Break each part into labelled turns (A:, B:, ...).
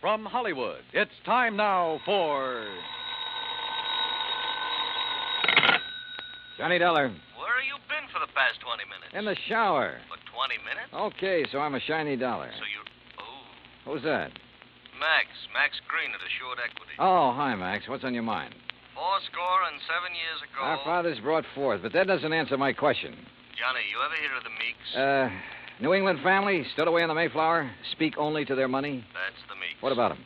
A: From Hollywood, it's time now for...
B: Johnny Dollar.
C: Where have you been for the past 20 minutes?
B: In the shower.
C: For 20 minutes?
B: Okay, so I'm a shiny dollar.
C: So you... Oh.
B: Who's that?
C: Max Green at Assured Equity.
B: Oh, hi, Max. What's on your mind?
C: 7 years ago...
B: Our fathers brought forth, but that doesn't answer my question.
C: Johnny, you ever hear of the Meeks?
B: New England family, stood away on the Mayflower, speak only to their money.
C: That's the Meeks.
B: What about them?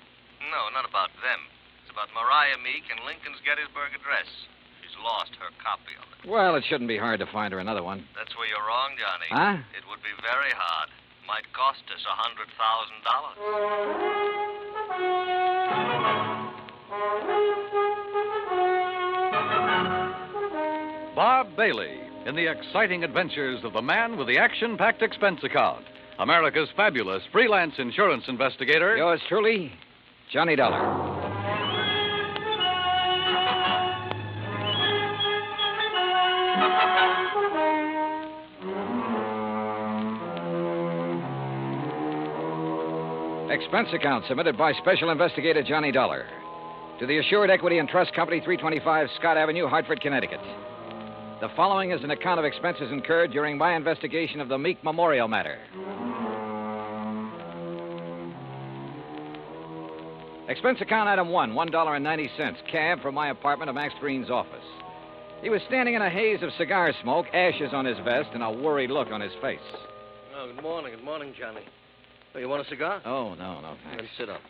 C: No, not about them. It's about Mariah Meek and Lincoln's Gettysburg Address. She's lost her copy of it.
B: Well, it shouldn't be hard to find her another one.
C: That's where you're wrong, Johnny.
B: Huh?
C: It would be very hard. Might cost us $100,000.
A: Bob Bailey in the exciting adventures of the man with the action-packed expense account. America's fabulous freelance insurance investigator.
B: Yours truly, Johnny Dollar. Expense account submitted by Special Investigator Johnny Dollar to the Assured Equity and Trust Company, 325 Scott Avenue, Hartford, Connecticut. The following is an account of expenses incurred during my investigation of the Meek Memorial matter. Expense account item 1, $1.90, cab from my apartment to Max Green's office. He was standing in a haze of cigar smoke, ashes on his vest, and a worried look on his face.
C: Oh, good morning, Johnny. Oh, you want a cigar?
B: Oh, no, thanks.
C: Then sit up,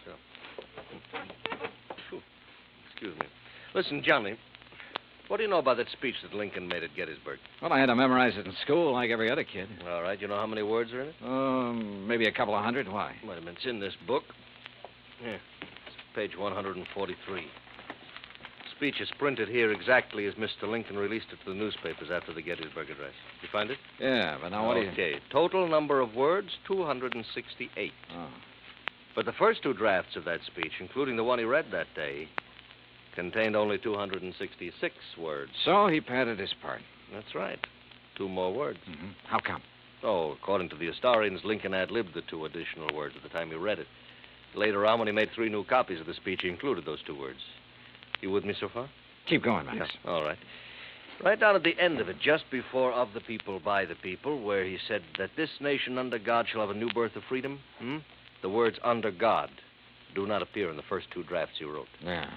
C: Excuse me. Listen, Johnny, what do you know about that speech that Lincoln made at Gettysburg?
B: Well, I had to memorize it in school like every other kid.
C: All right. You know how many words are in it?
B: Maybe a couple of hundred. Why?
C: Wait a minute. It's in this book. Here. It's page 143. Speech is printed here exactly as Mr. Lincoln released it to the newspapers after the Gettysburg Address. You find it?
B: Yeah, but now what do you...
C: Okay. Total number of words, 268.
B: Oh.
C: But the first two drafts of that speech, including the one he read that day, contained only 266 words.
B: So he padded his part.
C: That's right. 2 more words.
B: Mm-hmm. How come?
C: Oh, according to the historians, Lincoln ad-libbed the 2 additional words at the time he read it. Later on, when he made 3 new copies of the speech, he included those 2 words. You with me so far?
B: Keep going, Max.
C: Yeah. All right. Right down at the end of it, just before of the people, by the people, where he said that this nation under God shall have a new birth of freedom, the words under God do not appear in the first 2 drafts you wrote.
B: Yeah.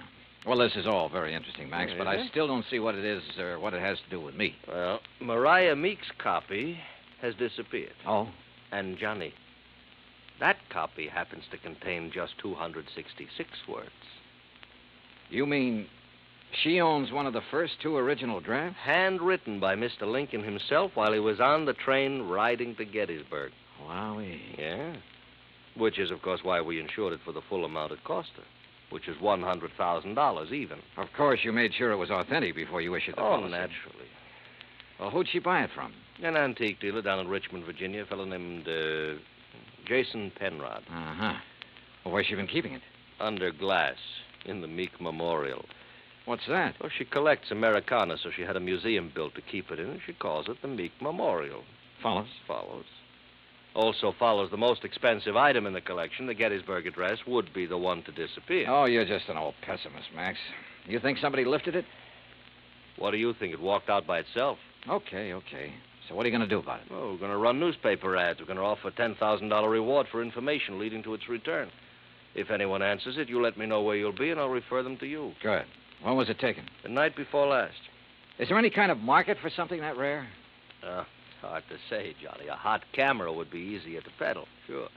B: Well, this is all very interesting, Max, but I
C: it?
B: still don't see what it is or what it has to do with me.
C: Well, Mariah Meek's copy has disappeared.
B: Oh?
C: And, Johnny, that copy happens to contain just 266 words.
B: You mean she owns one of the first 2 original drafts?
C: Handwritten by Mr. Lincoln himself while he was on the train riding to Gettysburg.
B: Wowee.
C: Yeah. Which is, of course, why we insured it for the full amount it cost her, which is $100,000 even.
B: Of course, you made sure it was authentic before you issued the policy.
C: Naturally.
B: Well, who'd she buy it from?
C: An antique dealer down in Richmond, Virginia, a fellow named Jason Penrod.
B: Uh-huh. Well, where's she been keeping it?
C: Under glass in the Meek Memorial.
B: What's that?
C: Well, she collects Americana, so she had a museum built to keep it in, and she calls it the Meek Memorial.
B: Follows?
C: Follows. Also follows the most expensive item in the collection, the Gettysburg Address, would be the one to disappear.
B: Oh, you're just an old pessimist, Max. You think somebody lifted it?
C: What do you think? It walked out by itself.
B: Okay. So what are you going to do about it?
C: Well, we're going to run newspaper ads. We're going to offer a $10,000 reward for information leading to its return. If anyone answers it, you let me know where you'll be, and I'll refer them to you.
B: Good. When was it taken?
C: The night before last.
B: Is there any kind of market for something that rare?
C: Hard to say, Johnny. A hot camera would be easier to peddle, sure.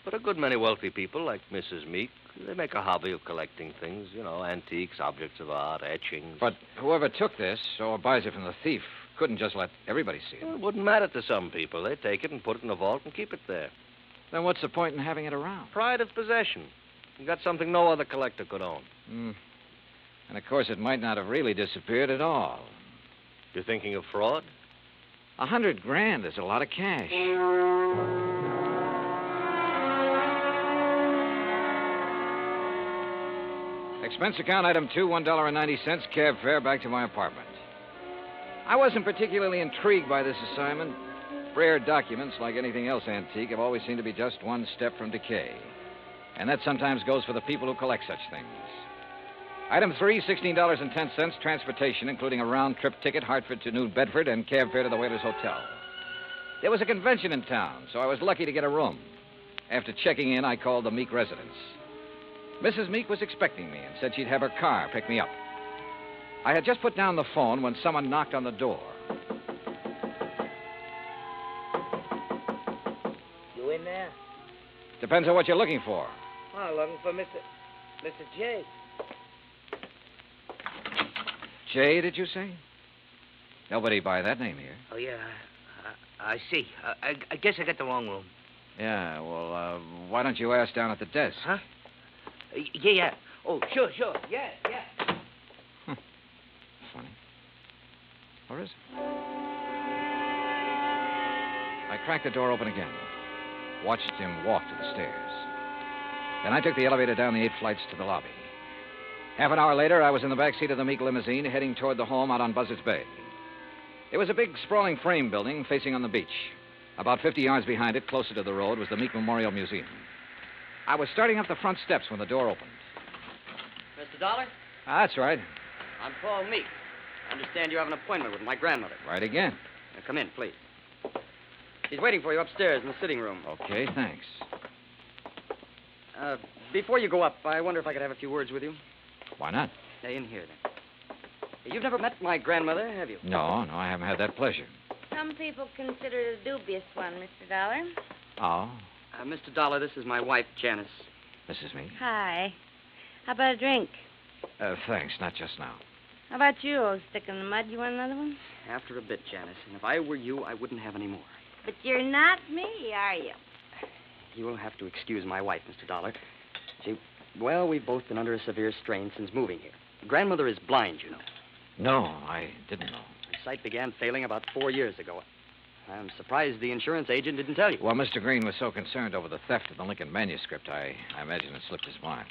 C: But a good many wealthy people, like Mrs. Meek, they make a hobby of collecting things, antiques, objects of art, etchings.
B: But whoever took this or buys it from the thief couldn't just let everybody see it.
C: Well, it wouldn't matter to some people. They take it and put it in a vault and keep it there.
B: Then what's the point in having it around?
C: Pride of possession. You got something no other collector could own.
B: And, of course, it might not have really disappeared at all.
C: You're thinking of fraud?
B: $100,000 is a lot of cash. Expense account item 2, $1.90, cab fare back to my apartment. I wasn't particularly intrigued by this assignment. Rare documents, like anything else antique, have always seemed to be just one step from decay. And that sometimes goes for the people who collect such things. Item 3, $16.10, transportation, including a round-trip ticket, Hartford to New Bedford, and cab fare to the Whalers Hotel. There was a convention in town, so I was lucky to get a room. After checking in, I called the Meek residence. Mrs. Meek was expecting me and said she'd have her car pick me up. I had just put down the phone when someone knocked on the door.
D: You in there?
B: Depends on what you're looking for.
D: Oh, looking for Mr. J.
B: Jay, did you say? Nobody by that name here.
D: Oh, yeah. I see. I guess I got the wrong room.
B: Yeah, well, why don't you ask down at the desk?
D: Huh? Yeah. Oh, sure. Yeah.
B: Funny. Or is it? I cracked the door open again. Watched him walk to the stairs. Then I took the elevator down the 8 flights to the lobby. Half an hour later, I was in the back seat of the Meek limousine heading toward the home out on Buzzards Bay. It was a big, sprawling frame building facing on the beach. About 50 yards behind it, closer to the road, was the Meek Memorial Museum. I was starting up the front steps when the door opened.
E: Mr. Dollar?
B: That's right.
E: I'm Paul Meek. I understand you have an appointment with my grandmother.
B: Right again.
E: Now, come in, please. She's waiting for you upstairs in the sitting room.
B: Okay, thanks.
E: Before you go up, I wonder if I could have a few words with you.
B: Why not?
E: In here, then. You've never met my grandmother, have you?
B: No, I haven't had that pleasure.
F: Some people consider it a dubious one, Mr. Dollar.
B: Oh,
E: Mr. Dollar, this is my wife, Janice.
B: Mrs. Meek.
F: Hi. How about a drink?
B: Thanks, not just now.
F: How about you, old stick in the mud? You want another one?
E: After a bit, Janice. And if I were you, I wouldn't have any more.
F: But you're not me, are you?
E: You will have to excuse my wife, Mr. Dollar. We've both been under a severe strain since moving here. Grandmother is blind, you know.
B: No, I didn't know.
E: Her sight began failing about 4 years ago. I'm surprised the insurance agent didn't tell you.
B: Well, Mr. Green was so concerned over the theft of the Lincoln manuscript, I imagine it slipped his mind.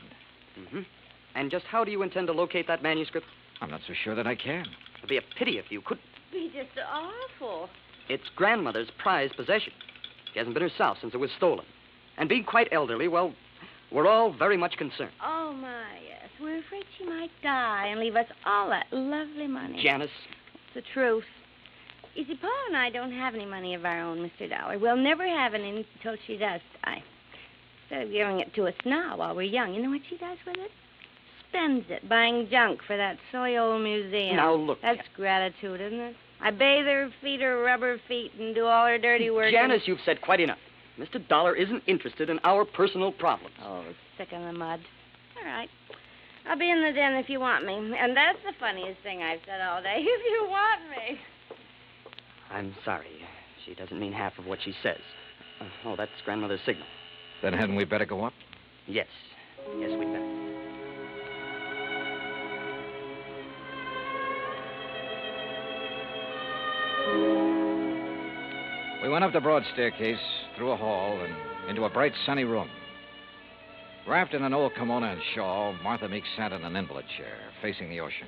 E: Mm-hmm. And just how do you intend to locate that manuscript?
B: I'm not so sure that I can.
E: It'd be a pity if you could.
F: Be just awful.
E: It's grandmother's prized possession. She hasn't been herself since it was stolen. And being quite elderly, well, we're all very much concerned.
F: Oh, my, yes. We're afraid she might die and leave us all that lovely money.
E: Janice.
F: It's the truth. You see, Paul and I don't have any money of our own, Mr. Dollar. We'll never have any until she does die. Instead of giving it to us now while we're young, you know what she does with it? Spends it buying junk for that silly old museum.
E: Now, look.
F: That's gratitude, isn't it? I bathe her, feed her rubber feet, and do all her dirty work.
E: Janice, you've said quite enough. Mr. Dollar isn't interested in our personal problems.
F: Oh, stick in the mud. All right. I'll be in the den if you want me. And that's the funniest thing I've said all day. If you want me.
E: I'm sorry. She doesn't mean half of what she says. That's grandmother's signal.
B: Then hadn't we better go up?
E: Yes, we'd better.
B: We went up the broad staircase, through a hall, and into a bright, sunny room. Wrapped in an old kimono and shawl, Martha Meek sat in an invalid chair, facing the ocean.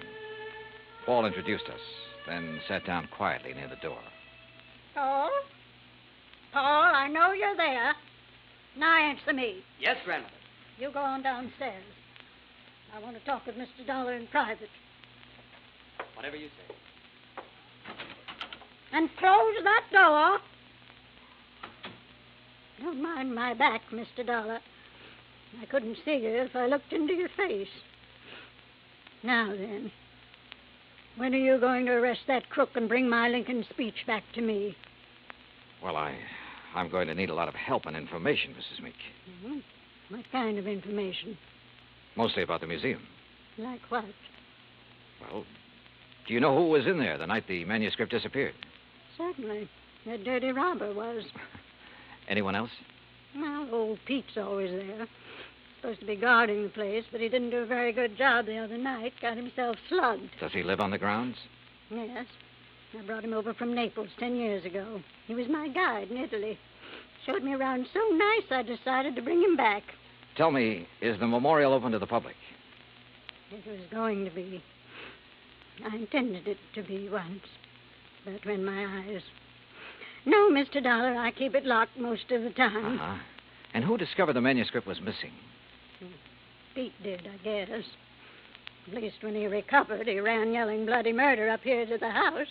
B: Paul introduced us, then sat down quietly near the door.
G: Paul? Paul, I know you're there. Now answer me.
E: Yes, grandmother.
G: You go on downstairs. I want to talk with Mr. Dollar in private.
E: Whatever you say.
G: And close that door. Don't mind my back, Mr. Dollar. I couldn't see you if I looked into your face. Now then, when are you going to arrest that crook and bring my Lincoln speech back to me?
B: Well, I'm going to need a lot of help and information, Mrs. Meek.
G: Mm-hmm. What kind of information?
B: Mostly about the museum.
G: Like what?
B: Well, do you know who was in there the night the manuscript disappeared?
G: Certainly. That dirty robber was.
B: Anyone else?
G: Well, old Pete's always there. Supposed to be guarding the place, but he didn't do a very good job the other night. Got himself slugged.
B: Does he live on the grounds?
G: Yes. I brought him over from Naples 10 years ago. He was my guide in Italy. Showed me around so nice I decided to bring him back.
B: Tell me, is the memorial open to the public?
G: It was going to be. I intended it to be once. But when my eyes... No, Mr. Dollar, I keep it locked most of the time.
B: Uh-huh. And who discovered the manuscript was missing?
G: Pete did, I guess. At least when he recovered, he ran yelling bloody murder up here to the house.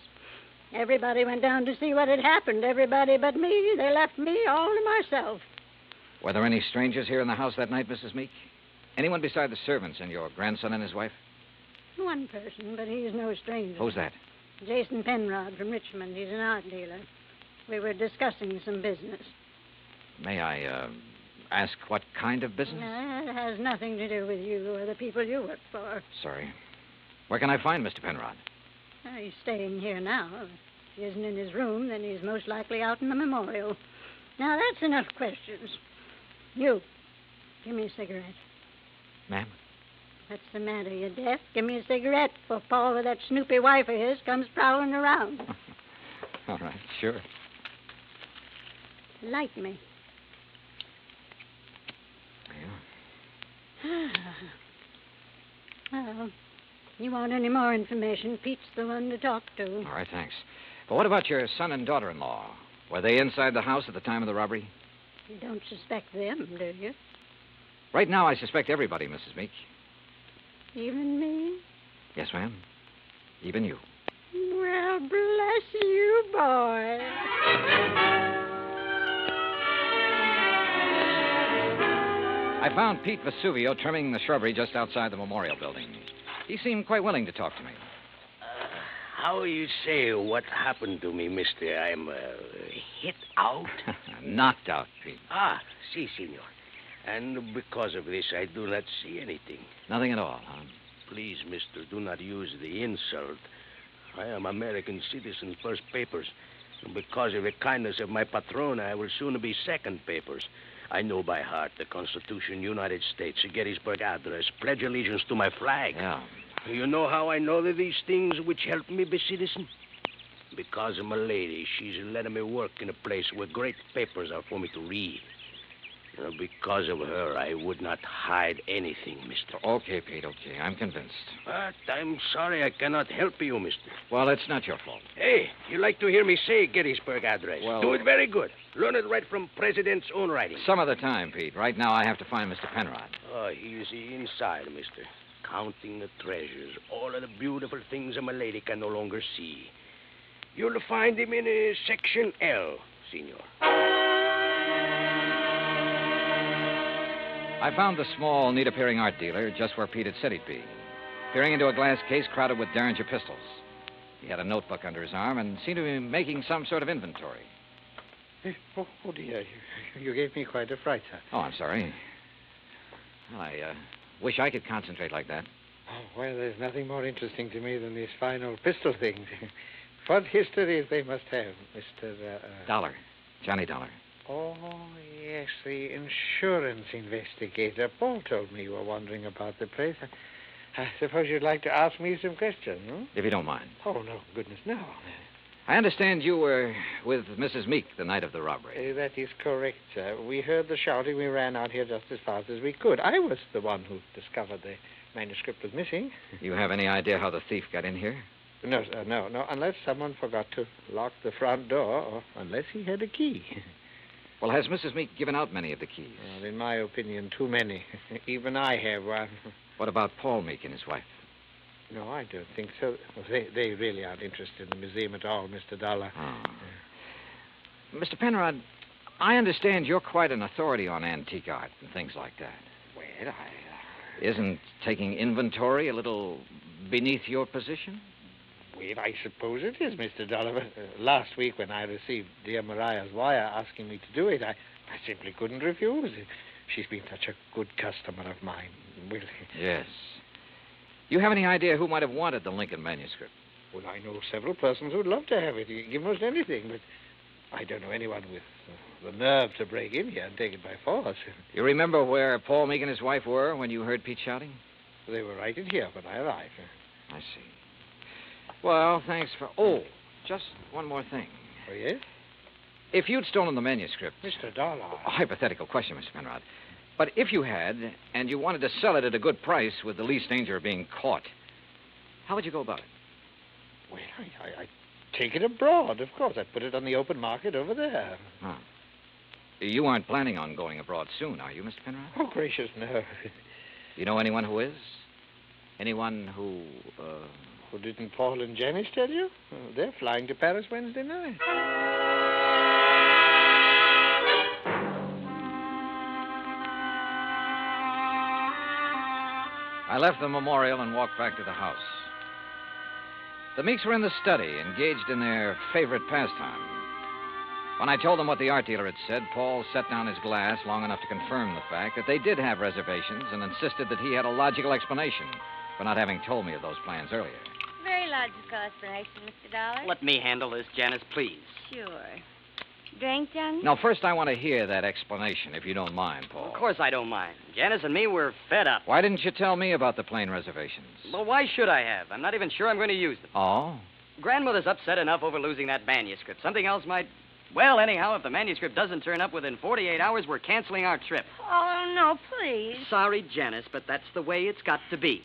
G: Everybody went down to see what had happened. Everybody but me. They left me all to myself.
B: Were there any strangers here in the house that night, Mrs. Meek? Anyone beside the servants and your grandson and his wife?
G: One person, but he's no stranger.
B: Who's that?
G: Jason Penrod from Richmond. He's an art dealer. We were discussing some business.
B: May I, ask what kind of business?
G: It has nothing to do with you or the people you work for.
B: Sorry. Where can I find Mr. Penrod?
G: He's staying here now. If he isn't in his room, then he's most likely out in the memorial. Now, that's enough questions. You, give me a cigarette.
B: Ma'am?
G: What's the matter? You deaf? Give me a cigarette before Paul with that snoopy wife of his comes prowling around.
B: All right, sure.
G: Light me.
B: Yeah.
G: Well, you want any more information, Pete's the one to talk to.
B: All right, thanks. But what about your son and daughter-in-law? Were they inside the house at the time of the robbery?
G: You don't suspect them, do you?
B: Right now, I suspect everybody, Mrs. Meek.
G: Even me?
B: Yes, ma'am. Even you.
G: Well, bless you, boy.
B: I found Pete Vesuvio trimming the shrubbery just outside the memorial building. He seemed quite willing to talk to me.
H: How you say what happened to me, mister? I'm hit out?
B: Knocked out, Pete.
H: Ah, si, senor. And because of this, I do not see anything.
B: Nothing at all, huh?
H: Please, mister, do not use the insult. I am American citizen, first papers. And because of the kindness of my patron, I will soon be second papers. I know by heart the Constitution, United States, Gettysburg Address, pledge allegiance to my flag.
B: Yeah.
H: You know how I know these things which help me be citizen? Because of my lady. She's letting me work in a place where great papers are for me to read. Because of her, I would not hide anything, mister.
B: Okay, Pete, okay. I'm convinced.
H: But I'm sorry I cannot help you, mister.
B: Well, it's not your fault.
H: Hey, you like to hear me say Gettysburg Address?
B: Well-
H: Do it very good. Learn it right from President's own writing.
B: Some of the time, Pete. Right now, I have to find Mr. Penrod.
H: Oh, he's inside, mister. Counting the treasures, all of the beautiful things a lady can no longer see. You'll find him in Section L, senor.
B: I found the small, neat-appearing art dealer just where Pete had said he'd be, peering into a glass case crowded with Derringer pistols. He had a notebook under his arm and seemed to be making some sort of inventory.
I: Oh, dear. You gave me quite a fright, sir.
B: Oh, I'm sorry. Well, I wish I could concentrate like that.
I: Oh, well, there's nothing more interesting to me than these fine old pistol things. What histories they must have, Mr.
B: Dollar. Johnny Dollar.
I: Oh, yes, the insurance investigator. Paul told me you were wandering about the place. I suppose you'd like to ask me some questions, hmm?
B: If you don't mind.
I: Oh, no, goodness, no.
B: I understand you were with Mrs. Meek the night of the robbery.
I: That is correct, sir. We heard the shouting. We ran out here just as fast as we could. I was the one who discovered the manuscript was missing.
B: You have any idea how the thief got in here?
I: No, sir, no. Unless someone forgot to lock the front door, or unless he had a key.
B: Well, has Mrs. Meek given out many of the keys?
I: Well, in my opinion, too many. Even I have one.
B: What about Paul Meek and his wife?
I: No, I don't think so. They really aren't interested in the museum at all, Mr. Dollar.
B: Oh. Mr. Penrod, I understand you're quite an authority on antique art and things like that.
I: Well,
B: Isn't taking inventory a little beneath your position?
I: Well, I suppose it is, Mr. Dollar. Last week when I received dear Mariah's wire asking me to do it, I simply couldn't refuse. She's been such a good customer of mine. Well,
B: Yes. You have any idea who might have wanted the Lincoln manuscript?
I: well, I know several persons who'd love to have it. You can give most anything, but I don't know anyone with the nerve to break in here and take it by force.
B: You remember where Paul Meek and his wife were when you heard Pete shouting?
I: They were right in here when I arrived.
B: I see. Well, thanks for... Oh, just one more thing.
I: Oh, yes?
B: If you'd stolen the manuscript...
I: Mr. Dollar.
B: A hypothetical question, Mr. Penrod. But if you had, and you wanted to sell it at a good price with the least danger of being caught, how would you go about it?
I: Well, I'd take it abroad, of course. I'd put it on the open market over there.
B: Oh. You aren't planning on going abroad soon, are you, Mr. Penrod?
I: Oh, gracious, no.
B: You know anyone who is? Anyone who,
I: Who didn't Paul and Janice tell you? Oh, they're flying to Paris Wednesday night.
B: I left the memorial and walked back to the house. The Meeks were in the study, engaged in their favorite pastime. When I told them what the art dealer had said, Paul set down his glass long enough to confirm the fact that they did have reservations and insisted that he had a logical explanation for not having told me of those plans earlier.
F: Very logical explanation, Mr. Dollar.
E: Let me handle this, Janice, please.
F: Sure. Drink, Johnny?
B: Now, first I want to hear that explanation, if you don't mind, Paul.
E: Of course I don't mind. Janice and me, we're fed up.
B: Why didn't you tell me about the plane reservations?
E: Well, why should I have? I'm not even sure I'm going to use them.
B: Oh?
E: Grandmother's upset enough over losing that manuscript. Something else might... Well, anyhow, if the manuscript doesn't turn up within 48 hours, we're canceling our trip.
F: Oh, no, please.
E: Sorry, Janice, but that's the way it's got to be.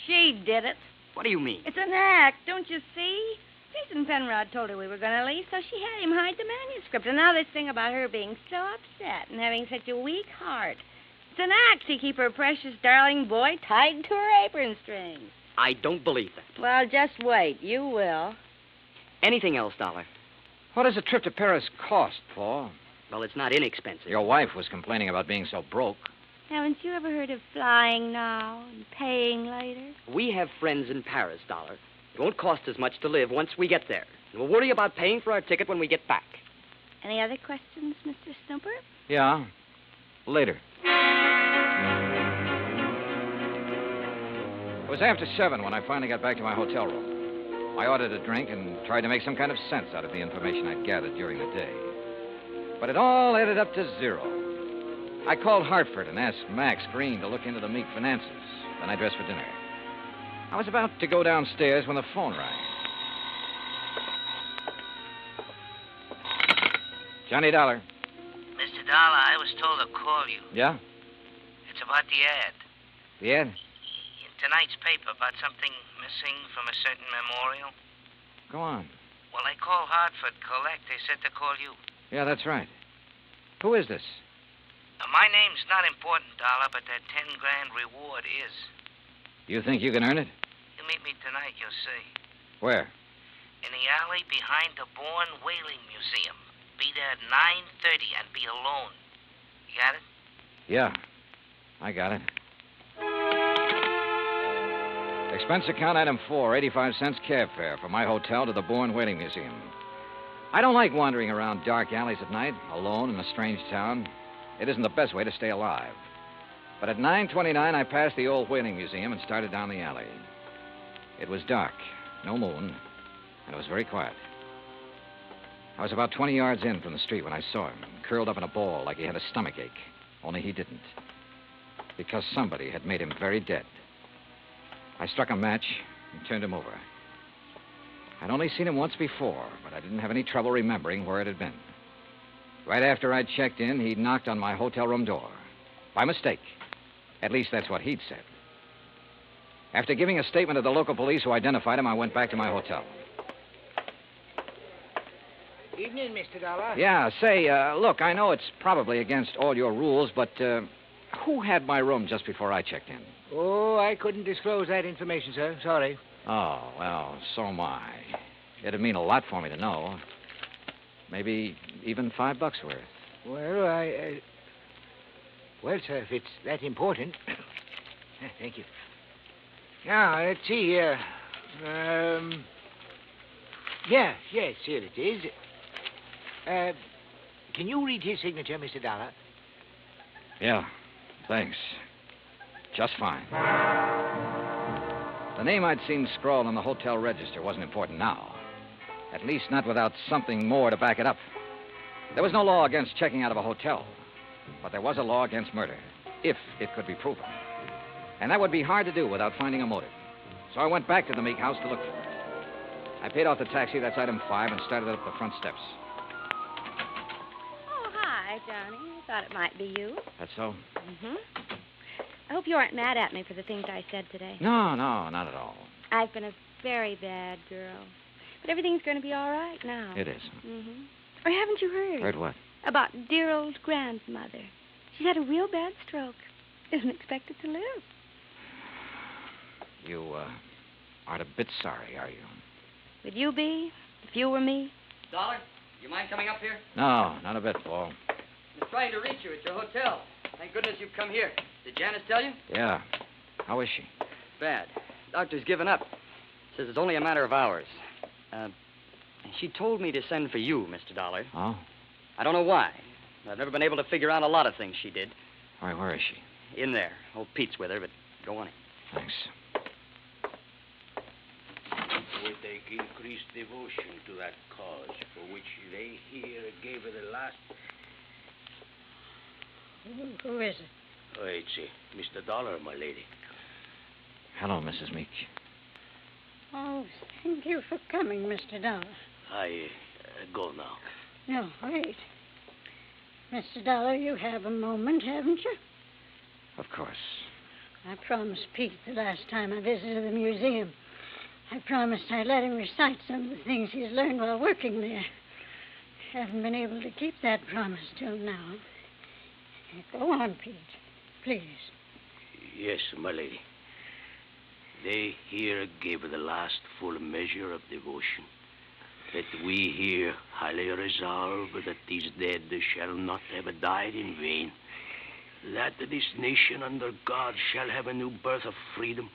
F: She did it.
E: What do you mean?
F: It's an act, don't you see? Jason Penrod told her we were going to leave, so she had him hide the manuscript. And now this thing about her being so upset and having such a weak heart. It's an act to keep her precious darling boy tied to her apron strings.
E: I don't believe that.
F: Well, just wait. You will.
E: Anything else, Dollar?
B: What does a trip to Paris cost, Paul?
E: Well, it's not inexpensive.
B: Your wife was complaining about being so broke.
F: Haven't you ever heard of flying now and paying later?
E: We have friends in Paris, Dollar. It won't cost as much to live once we get there. And we'll worry about paying for our ticket when we get back.
F: Any other questions, Mr. Snooper?
B: Yeah. Later. It was after 7 when I finally got back to my hotel room. I ordered a drink and tried to make some kind of sense out of the information I'd gathered during the day. But it all added up to 0. I called Hartford and asked Max Green to look into the Meek finances. Then I dressed for dinner. I was about to go downstairs when the phone rang. Johnny Dollar.
D: Mr. Dollar, I was told to call you.
B: Yeah?
D: It's about the ad.
B: The ad?
D: In tonight's paper about something missing from a certain memorial.
B: Go on.
D: Well, I called Hartford Collect. They said to call you.
B: Yeah, that's right. Who is this?
D: My name's not important, Dollar, but that 10 grand reward is.
B: You think you can earn it?
D: You meet me tonight, you'll see.
B: Where?
D: In the alley behind the Bourne Whaling Museum. Be there at 9:30 and be alone. You got it?
B: Yeah, I got it. Expense account item 4, 85 cents cab fare from my hotel to the Bourne Whaling Museum. I don't like wandering around dark alleys at night, alone in a strange town. It isn't the best way to stay alive. But at 9:29, I passed the old whaling museum and started down the alley. It was dark, no moon, and it was very quiet. I was about 20 yards in from the street when I saw him, curled up in a ball like he had a stomach ache. Only he didn't. Because somebody had made him very dead. I struck a match and turned him over. I'd only seen him once before, but I didn't have any trouble remembering where it had been. Right after I'd checked in, he'd knocked on my hotel room door. By mistake. At least that's what he'd said. After giving a statement to the local police who identified him, I went back to my hotel.
J: Evening, Mr. Dollar.
B: Yeah, say, look, I know it's probably against all your rules, but who had my room just before I checked in?
J: Oh, I couldn't disclose that information, sir. Sorry.
B: Oh, well, so am I. It'd mean a lot for me to know. Maybe even $5 worth.
J: Well, well, sir, if it's that important. Thank you. Now, let's see here. Yes, here it is. Can you read his signature, Mr. Dollar?
B: Yeah, thanks. Just fine. The name I'd seen scrawled on the hotel register wasn't important now. At least not without something more to back it up. There was no law against checking out of a hotel, but there was a law against murder, if it could be proven. And that would be hard to do without finding a motive. So I went back to the Meek house to look for it. I paid off the taxi, that's item 5, and started up the front steps.
F: Oh, hi, Johnny. I thought it might be you.
B: That's so?
F: Mm-hmm. I hope you aren't mad at me for the things I said today.
B: No, not at all.
F: I've been a very bad girl. But everything's going to be all right now.
B: It is.
F: Mm-hmm. Or haven't you heard?
B: Heard what?
F: about dear old grandmother. She's had a real bad stroke. Isn't expected to live.
B: You, aren't a bit sorry, are you?
F: Would you be if you were me?
E: Dollar, you mind coming up here?
B: No, not a bit, Paul.
E: I'm trying to reach you at your hotel. Thank goodness you've come here. Did Janice tell you?
B: Yeah. How is she?
E: Bad. Doctor's given up. Says it's only a matter of hours. She told me to send for you, Mr. Dollar.
B: Oh?
E: I don't know why. I've never been able to figure out a lot of things she did.
B: All right, where is she?
E: In there. Old Pete's with her, but go on in.
B: Thanks.
H: We take increased devotion to that cause for which they here gave her the last.
G: Who is it?
H: Oh, it's Mr. Dollar, my lady.
B: Hello, Mrs. Meek.
G: Oh, thank you for coming, Mr. Dollar.
H: I go now.
G: No, wait. Mr. Dollar, you have a moment, haven't you?
B: Of course.
G: I promised Pete the last time I visited the museum. I promised I'd let him recite some of the things he's learned while working there. Haven't been able to keep that promise till now. Go on, Pete. Please.
H: Yes, my lady. They here gave her the last full measure of devotion. That we here highly resolve that these dead shall not have died in vain. That this nation under God shall have a new birth of freedom.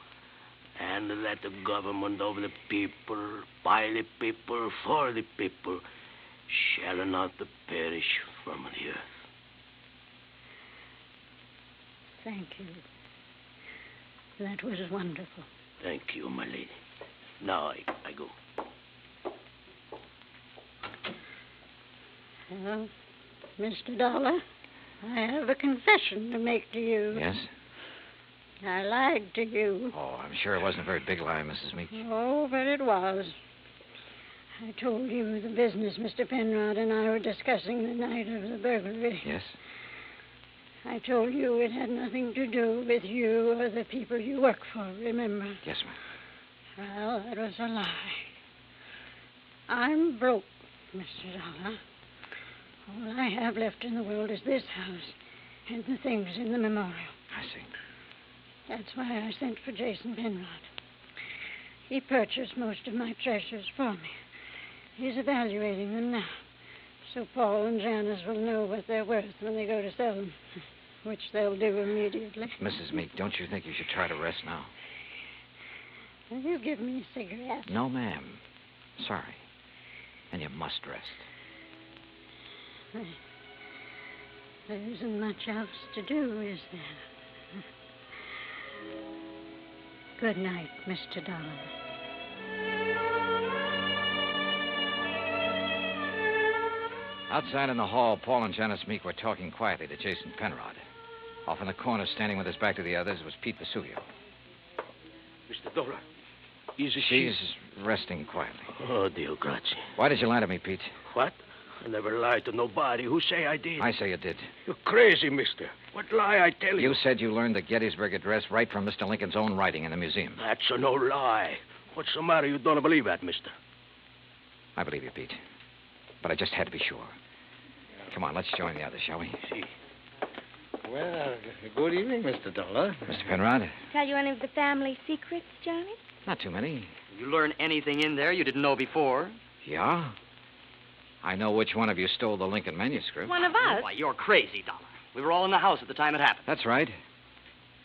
H: And that the government of the people, by the people, for the people, shall not perish from the earth.
G: Thank you. That was wonderful.
H: Thank you, my lady. Now I go.
G: Well, Mr. Dollar, I have a confession to make to you.
B: Yes?
G: I lied to you.
B: Oh, I'm sure it wasn't a very big lie, Mrs. Meek.
G: Oh, but it was. I told you the business Mr. Penrod and I were discussing the night of the burglary.
B: Yes?
G: I told you it had nothing to do with you or the people you work for, remember?
B: Yes, ma'am.
G: Well, that was a lie. I'm broke, Mr. Dollar. All I have left in the world is this house and the things in the memorial.
B: I see.
G: That's why I sent for Jason Penrod. He purchased most of my treasures for me. He's evaluating them now, so Paul and Janice will know what they're worth when they go to sell them, which they'll do immediately.
B: Mrs. Meek, don't you think you should try to rest now?
G: Will you give me a cigarette?
B: No, ma'am. Sorry. And you must rest.
G: There isn't much else to do, is there? Good night, Mr. Dollar.
B: Outside in the hall, Paul and Janice Meek were talking quietly to Jason Penrod. Off in the corner, standing with his back to the others, was Pete Vesuvio.
H: Mr. Dollar, is
B: She's resting quietly.
H: Oh, Dio grazie.
B: Why did you lie to me, Pete?
H: What? I never lied to nobody. Who say I did?
B: I say you did.
H: You're crazy, mister. What lie I tell you?
B: You said you learned the Gettysburg Address right from Mr. Lincoln's own writing in the museum.
H: That's no lie. What's the matter? You don't believe that, mister?
B: I believe you, Pete. But I just had to be sure. Come on, let's join the others, shall we?
H: See.
I: Well, good evening, Mr. Dollar.
B: Mr. Penrod?
F: Tell you any of the family secrets, Johnny?
B: Not too many.
E: You learn anything in there you didn't know before?
B: Yeah? I know which one of you stole the Lincoln manuscript.
F: One of us?
E: Why, you're crazy, Dollar. We were all in the house at the time it happened.
B: That's right.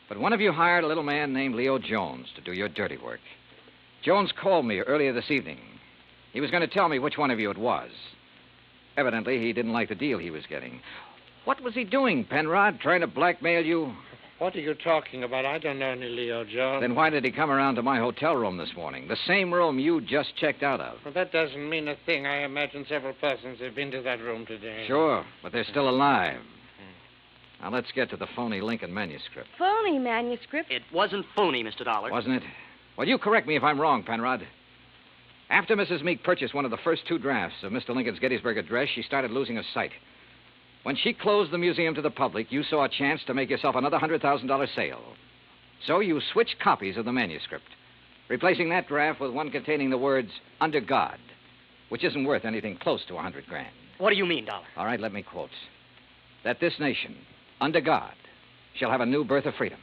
B: But one of you hired a little man named Leo Jones to do your dirty work. Jones called me earlier this evening. He was going to tell me which one of you it was. Evidently, he didn't like the deal he was getting. What was he doing, Penrod? Trying to blackmail you?
I: What are you talking about? I don't know any Leo Jones.
B: Then why did he come around to my hotel room this morning? The same room you just checked out of.
I: Well, that doesn't mean a thing. I imagine several persons have been to that room today.
B: Sure, but they're still alive. Now, let's get to the phony Lincoln manuscript.
F: Phony manuscript?
E: It wasn't phony, Mr. Dollar.
B: Wasn't it? Well, you correct me if I'm wrong, Penrod. After Mrs. Meek purchased one of the first two drafts of Mr. Lincoln's Gettysburg Address, she started losing her sight. When she closed the museum to the public, you saw a chance to make yourself another $100,000 sale. So you switched copies of the manuscript, replacing that draft with one containing the words, under God, which isn't worth anything close to $100,000.
E: What do you mean, Dollar?
B: All right, let me quote. That this nation, under God, shall have a new birth of freedom,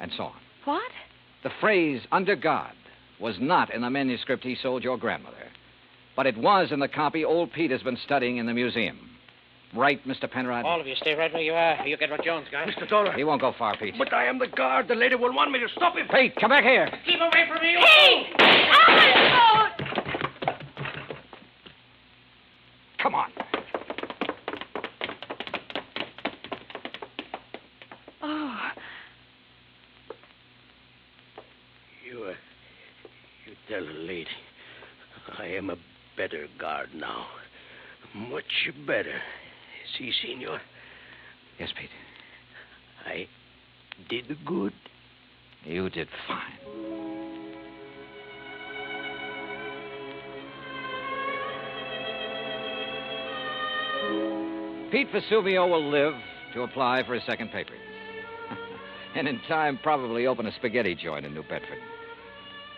B: and so on.
F: What?
B: The phrase, under God, was not in the manuscript he sold your grandmother, but it was in the copy old Pete has been studying in the museum. Right, Mr. Penrod?
J: All of you stay right where you are. You get what Jones got.
H: Mr. Dollar.
B: He won't go far, Pete.
H: But I am the guard. The lady will want me to stop him.
B: Pete, come back here.
J: Keep away from me.
F: Pete! Oh!
B: Come on.
F: Oh.
H: You tell the lady I am a better guard now. Much better. See, senor?
B: Yes, Pete.
H: I did good.
B: You did fine. Pete Vesuvio will live to apply for his second papers. And in time, probably open a spaghetti joint in New Bedford.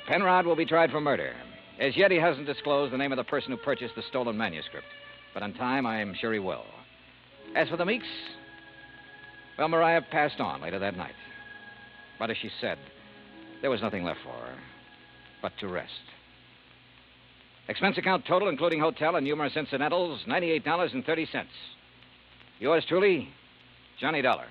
B: Penrod will be tried for murder. As yet, he hasn't disclosed the name of the person who purchased the stolen manuscript. But in time, I am sure he will. As for the Meeks, well, Mariah passed on later that night. But as she said, there was nothing left for her but to rest. Expense account total, including hotel and numerous incidentals, $98.30. Yours truly, Johnny Dollar.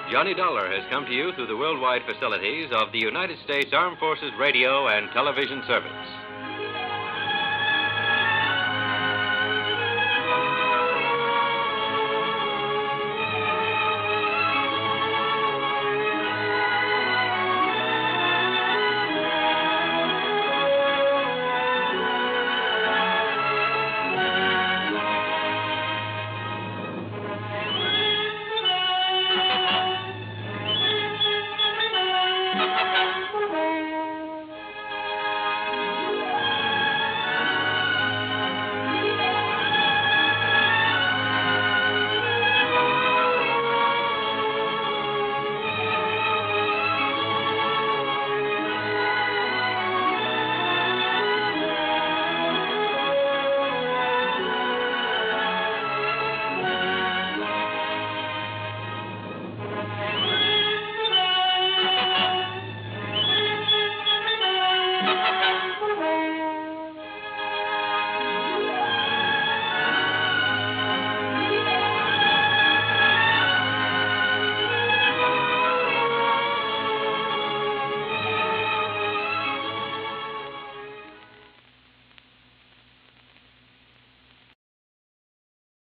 K: Johnny Dollar has come to you through the worldwide facilities of the United States Armed Forces Radio and Television Service.